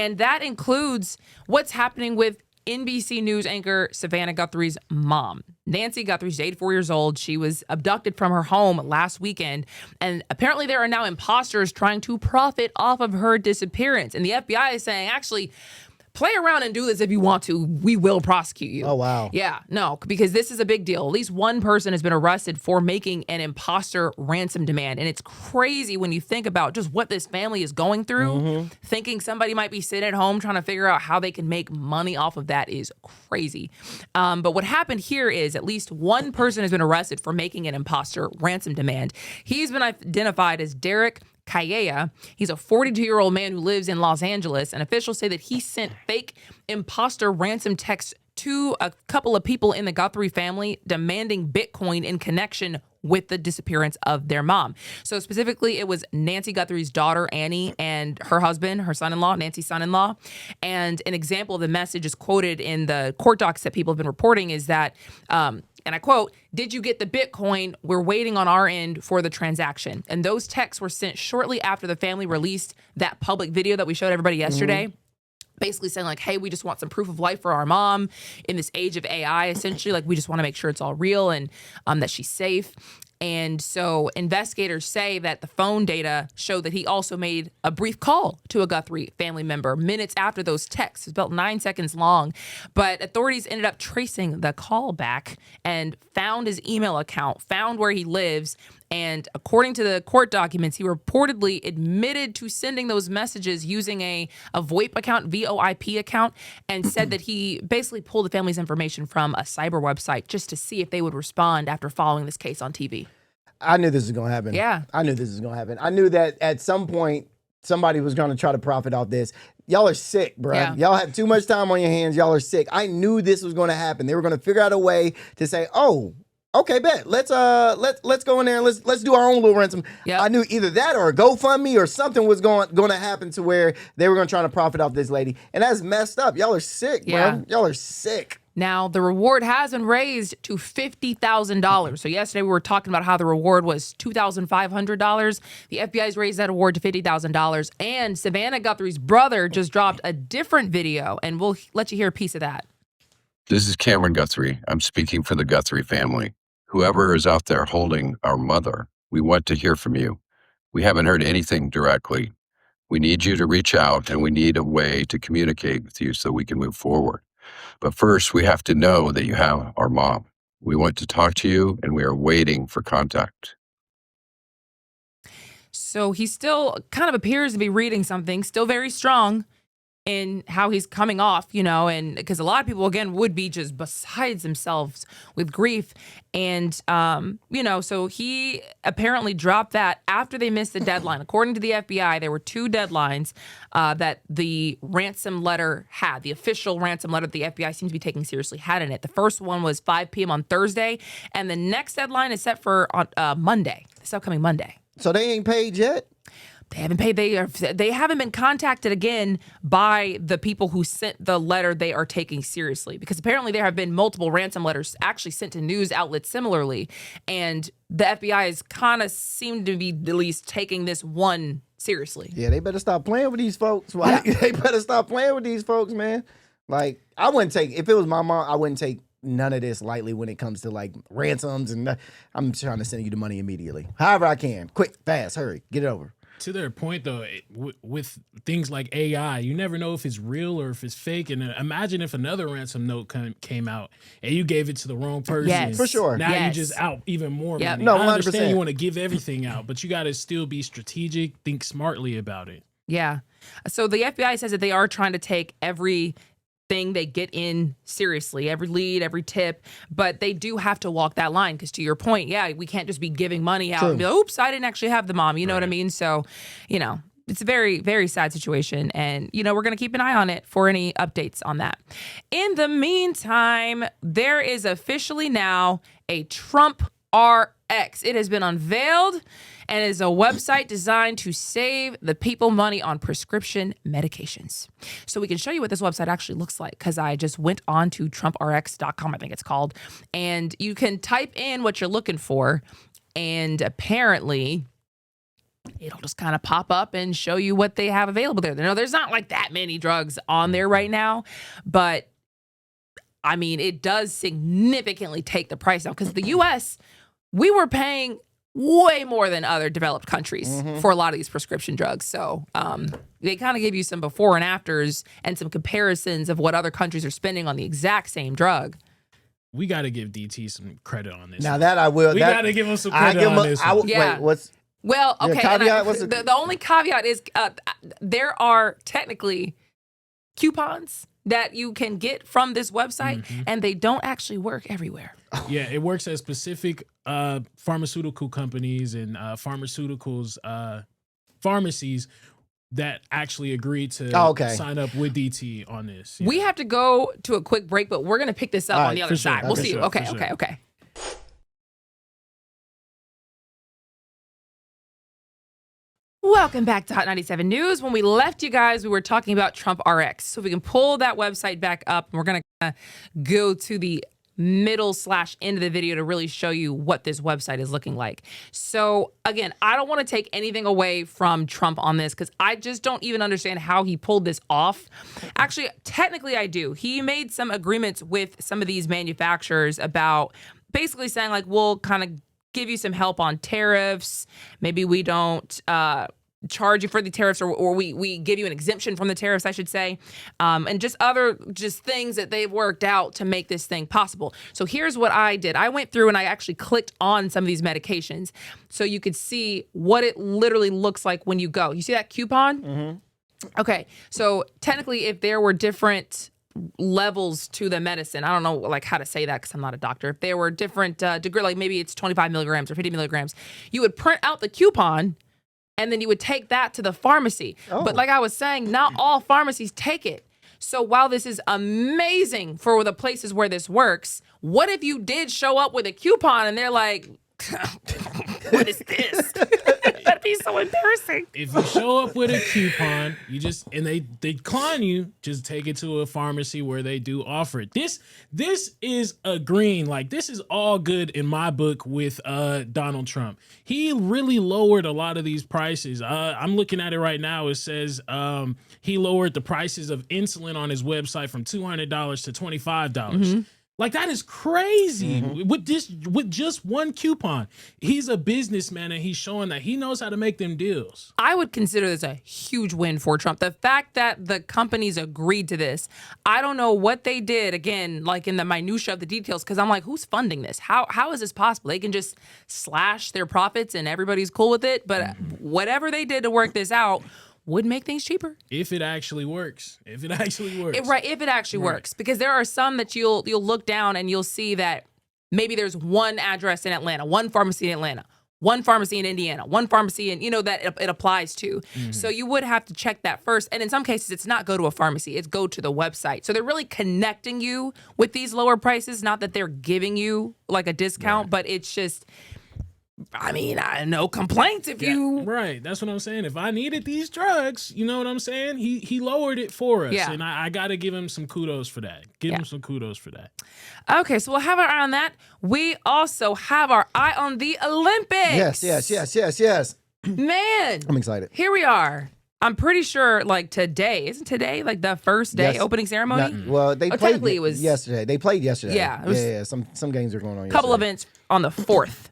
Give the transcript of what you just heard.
And that includes what's happening with NBC News anchor Savannah Guthrie's mom. Nancy Guthrie, 84 years old. She was abducted from her home last weekend. And apparently there are now imposters trying to profit off of her disappearance. And the FBI is saying, actually, play around and do this if you want to. We will prosecute you. Oh, wow. Yeah, no, because this is a big deal. At least one person has been arrested for making an imposter ransom demand. And it's crazy when you think about just what this family is going through. Thinking somebody might be sitting at home trying to figure out how they can make money off of that is crazy. But what happened here is at least one person has been arrested for making an imposter ransom demand. He's been identified as Derek Calleja. He's a 42-year-old man who lives in Los Angeles, and officials say that he sent fake imposter ransom texts to a couple of people in the Guthrie family demanding Bitcoin in connection with the disappearance of their mom. So specifically, it was Nancy Guthrie's daughter, Annie, and her husband, her son-in-law, Nancy's son-in-law. And an example of the message is quoted in the court docs that people have been reporting is that, and I quote, "Did you get the Bitcoin? We're waiting on our end for the transaction." And those texts were sent shortly after the family released that public video that we showed everybody yesterday. Basically saying like, hey, we just want some proof of life for our mom in this age of AI, essentially. Like, we just want to make sure it's all real and that she's safe. And so investigators say that the phone data showed that he also made a brief call to a Guthrie family member minutes after those texts. It's about 9 seconds long. But authorities ended up tracing the call back and found his email account, found where he lives. And according to the court documents, he reportedly admitted to sending those messages using a VoIP account, VoIP account, and said that he basically pulled the family's information from a cyber website just to see if they would respond after following this case on TV. I knew this was going to happen. Yeah. I knew this was going to happen. I knew that at some point, somebody was going to try to profit off this. Y'all are sick, bro. Yeah. Y'all have too much time on your hands. Y'all are sick. I knew this was going to happen. They were going to figure out a way to say, oh, okay, bet. Let's go in there and let's do our own little ransom. Yep. I knew either that or a GoFundMe or something was going to happen to where they were going to try to profit off this lady. And that's messed up. Y'all are sick, Yeah. bro. Y'all are sick. Now, the reward has been raised to $50,000. So yesterday we were talking about how the reward was $2,500. The FBI's raised that award to $50,000. And Savannah Guthrie's brother just dropped a different video, and we'll let you hear a piece of that. This is Cameron Guthrie. I'm speaking for the Guthrie family. Whoever is out there holding our mother, we want to hear from you. We haven't heard anything directly. We need you to reach out, and we need a way to communicate with you so we can move forward. But first, we have to know that you have our mom. We want to talk to you, and we are waiting for contact. So he still kind of appears to be reading something, still very strong in how he's coming off, you know, and because a lot of people, again, would be just besides themselves with grief. And, you know, so he apparently dropped that after they missed the deadline. According to the FBI, there were two deadlines that the ransom letter had. The official ransom letter that the FBI seems to be taking seriously had in it. The first one was 5 p.m. on Thursday, and the next deadline is set for Monday, this upcoming Monday. So they ain't paid yet? They haven't paid. They haven't been contacted again by the people who sent the letter they are taking seriously, because apparently there have been multiple ransom letters actually sent to news outlets similarly, and the FBI is kind of seemed to be at least taking this one seriously. Yeah, they better stop playing with these folks. Like, they better stop playing with these folks, man. Like, I wouldn't take, if it was my mom, I wouldn't take none of this lightly when it comes to like ransoms, and I'm trying to send you the money immediately. However I can. Quick, fast, hurry, get it over. To their point, though, with things like AI, you never know if it's real or if it's fake. And imagine if another ransom note came out and you gave it to the wrong person. Yes. For sure. Now you just out even more money. No, I 100%. understand you want to give everything out, but you got to still be strategic, think smartly about it. Yeah. So the FBI says that they are trying to take every thing they get in seriously, every lead, every tip, but they do have to walk that line, because to your point, yeah, we can't just be giving money out and be, oops, I didn't actually have the mom, you know what I mean? So, you know, it's a very, very sad situation, and, you know, we're going to keep an eye on it for any updates on that. In the meantime, there is officially now a Trump RX. It has been unveiled and is a website designed to save the people money on prescription medications. So we can show you what this website actually looks like, because I just went on to trumprx.com, I think it's called, and you can type in what you're looking for, and apparently it'll just kind of pop up and show you what they have available there. No, there's not like that many drugs on there right now, but I mean, it does significantly take the price down because the U.S., we were paying way more than other developed countries for a lot of these prescription drugs. So they kind of give you some before and afters and some comparisons of what other countries are spending on the exact same drug. We got to give DT some credit on this. Now that I will. We got to give him some credit on this. Yeah. Wait, what's... Well, The okay. caveat, The only caveat is there are technically coupons that you can get from this website, and they don't actually work everywhere. Yeah, it works at specific pharmaceutical companies and pharmaceuticals pharmacies that actually agreed to sign up with DT on this. Yeah. We have to go to a quick break, but we're going to pick this up on the other side. We'll see. Sure, Okay. Welcome back to Hot 97 News. When we left you guys, we were talking about Trump RX. So if we can pull that website back up, and we're going to go to the middle/end of the video to really show you what this website is looking like. So again, I don't want to take anything away from Trump on this because I just don't even understand how he pulled this off. Actually, technically I do. He made some agreements with some of these manufacturers about basically saying like, we'll kind of give you some help on tariffs. Maybe we don't charge you for the tariffs, or we give you an exemption from the tariffs, I should say, and just other things that they've worked out to make this thing possible. So here's what I did. I went through and I actually clicked on some of these medications so you could see what it literally looks like when you go. You see that coupon? Okay, so technically if there were different levels to the medicine, I don't know like how to say that because I'm not a doctor. If there were different degree, like maybe it's 25 milligrams or 50 milligrams, you would print out the coupon and then you would take that to the pharmacy. But like I was saying, not all pharmacies take it. So while this is amazing for the places where this works, what if you did show up with a coupon and they're like, what is this? That'd be so embarrassing. If you show up with a coupon, and they decline you, just take it to a pharmacy where they do offer it. This is agreeing. Like, this is all good in my book with Donald Trump. He really lowered a lot of these prices. I'm looking at it right now. It says he lowered the prices of insulin on his website from $200 to $25. Like, that is crazy with just one coupon. He's a businessman and he's showing that he knows how to make them deals. I would consider this a huge win for Trump. The fact that the companies agreed to this, I don't know what they did, again, like in the minutia of the details, because I'm like, who's funding this? How is this possible? They can just slash their profits and everybody's cool with it. But whatever they did to work this out would make things cheaper. If it actually works. If it actually works. If it actually works. Because there are some that you'll look down and you'll see that maybe there's one address in Atlanta, one pharmacy in Atlanta, one pharmacy in Indiana, one pharmacy in, that it applies to. So you would have to check that first. And in some cases, it's not go to a pharmacy, it's go to the website. So they're really connecting you with these lower prices, not that they're giving you like a discount, but it's just... I mean, no complaints if you... Right, that's what I'm saying. If I needed these drugs, you know what I'm saying? He lowered it for us, and I got to give him some kudos for that. Give him some kudos for that. Okay, so we'll have our eye on that. We also have our eye on the Olympics. Yes. Man. I'm excited. Here we are. I'm pretty sure, like, today, isn't today, like, the first day opening ceremony? They played technically it was yesterday. They played yesterday. Yeah. Some games are going on yesterday. Couple events on the 4th.